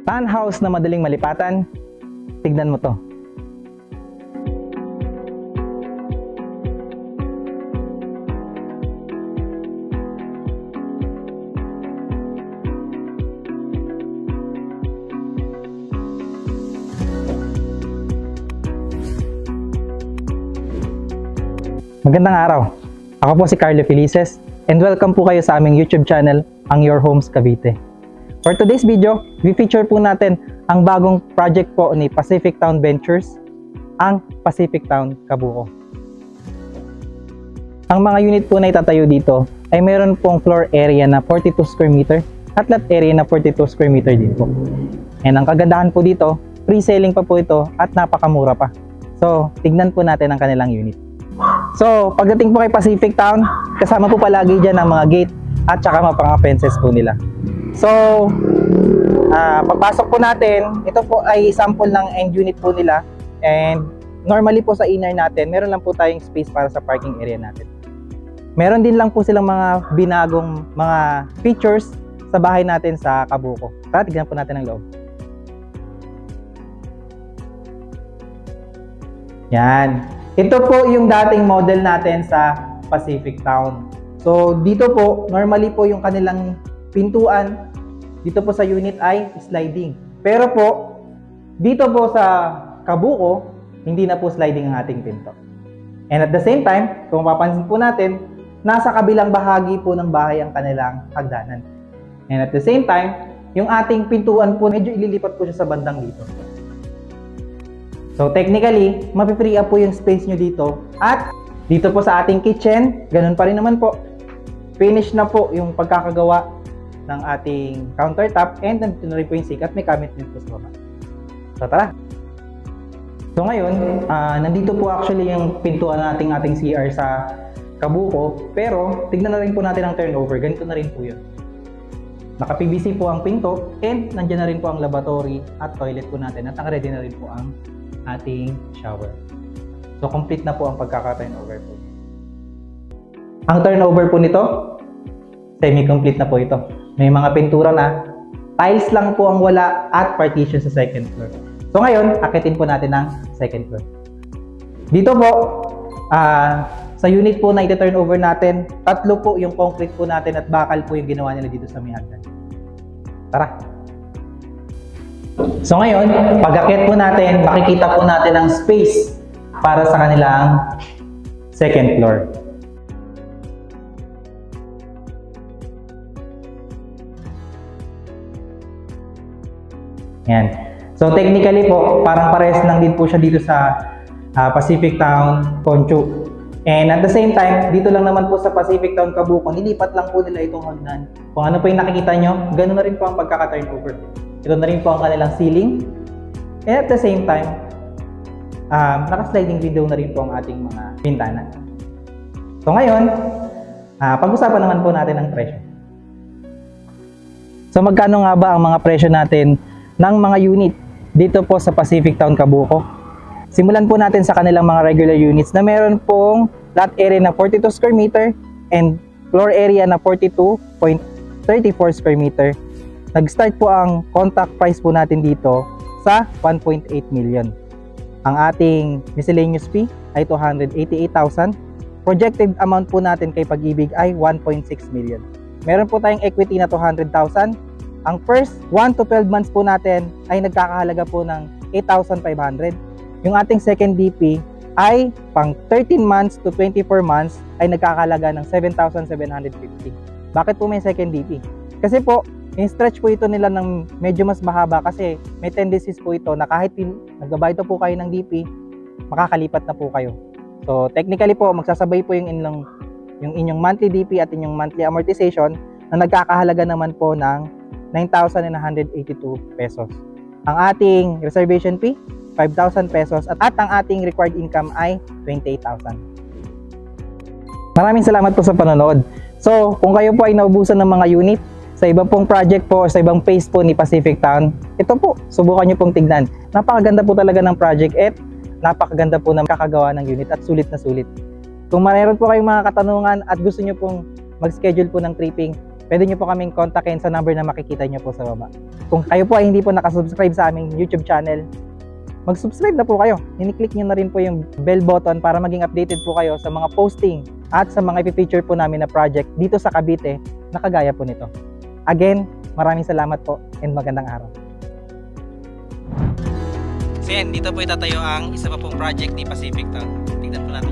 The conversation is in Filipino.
Townhouse na madaling malipatan, tignan mo to. Magandang araw. Ako po si Carlo Felices and welcome po kayo sa aming YouTube channel, ang Your Homes Cavite. For today's video, we-feature po natin ang bagong project po ni Pacific Town Ventures, ang Pacific Town Kabuko. Ang mga unit po na itatayo dito ay meron pong floor area na 42 square meter at lot area na 42 square meter din po. And ang kagandahan po dito, pre-selling pa po ito at napakamura pa. So, tignan po natin ang kanilang unit. So, pagdating po kay Pacific Town, kasama po palagi dyan ang mga gate at saka mga fences po nila. So, pagpasok po natin, ito po ay sample ng end unit po nila. And normally po sa inner natin, meron lang po tayong space para sa parking area natin. Meron din lang po silang mga binagong mga features sa bahay natin sa Kabuko. Tara, tignan po natin ang loob. Yan. Ito po yung dating model natin sa Pacific Town. So, dito po, normally po yung kanilang pintuan, dito po sa unit ay sliding. Pero po, dito po sa Kabuko, hindi na po sliding ang ating pinto. And at the same time, kung mapapansin po natin, nasa kabilang bahagi po ng bahay ang kanilang hagdanan. And at the same time, yung ating pintuan po, medyo ililipat po siya sa bandang dito. So technically, mapi-free up po yung space nyo dito. At dito po sa ating kitchen, ganun pa rin naman po. Finish na po yung pagkakagawa ng ating countertop and nandito na rin po yung sink at may cabinet din po sa baba. So tara! So ngayon, nandito po actually yung pintuan nating CR sa Kabuko. Pero tignan na rin po natin ang turnover. Ganito na rin po yun. Naka-PVC po ang pinto and nandiyan na rin po ang lavatory at toilet po natin. At naka-ready na rin po ang ating shower. So complete na po ang pagkaka-turnover po. Ang turnover po nito, semi-complete na po ito. May mga pintura na, tiles lang po ang wala at partition sa second floor. So ngayon, akitin po natin ang second floor. Dito po, sa unit po na iti-turnover natin, 3 po yung concrete po natin at bakal po yung ginawa nila dito sa may hagdan. Tara! So ngayon, pag-akit po natin, makikita po natin ang space para sa kanilang second floor. Yan. So technically po, parang parehas lang din po siya dito sa Pacific Town Conchu. And at the same time, dito lang naman po sa Pacific Town Kabuko, nilipat lang po nila itong hagdan. Kung ano po yung nakikita nyo, ganoon na rin po ang pagkaka-turnover. Ito na rin po ang kanilang ceiling. And at the same time, naka-sliding window na rin po ang ating mga bintana. So ngayon, pag-usapan naman po natin ang presyo. So magkano nga ba ang mga presyo natin ng mga unit dito po sa Pacific Town Kabuko? Simulan po natin sa kanilang mga regular units na meron pong lot area na 42 square meter and floor area na 42.34 square meter. Nag-start po ang contract price po natin dito sa 1.8 million. Ang ating miscellaneous fee ay 288,000. Projected amount po natin kay Pag-ibig ay 1.6 million. Meron po tayong equity na 200,000. Ang first 1 to 12 months po natin ay nagkakahalaga po ng 8,500. Yung ating second DP ay pang 13 months to 24 months ay nagkakahalaga ng 7,750. Bakit po may second DP? Kasi po, in-stretch po ito nila ng medyo mas mahaba kasi may tendencies po ito na kahit nagbabayad po kayo ng DP, makakalipat na po kayo. So technically po, magsasabay po yung inyong monthly DP at inyong monthly amortization na nagkakahalaga naman po ng 9,182 pesos. Ang ating reservation fee, 5,000 pesos at ang ating required income ay 28,000. Maraming salamat po sa panonood. So, kung kayo po ay naubusan ng mga unit sa ibang pong project po o sa ibang phase po ni Pacific Town, ito po, subukan nyo pong tignan. Napakaganda po talaga ng project at napakaganda po ng kakagawa ng unit at sulit na sulit. Kung mayroon po kayong mga katanungan at gusto nyo pong mag-schedule po ng tripping, pwede nyo po kaming kontakin sa number na makikita nyo po sa baba. Kung kayo po ay hindi po nakasubscribe sa aming YouTube channel, mag-subscribe na po kayo. Ini-click nyo na rin po yung bell button para maging updated po kayo sa mga posting at sa mga ipipeature po namin na project dito sa Cavite na kagaya po nito. Again, maraming salamat po and magandang araw. So yan, dito po itatayo ang isa pa pong project ni Pacific Town. Tignan po natin.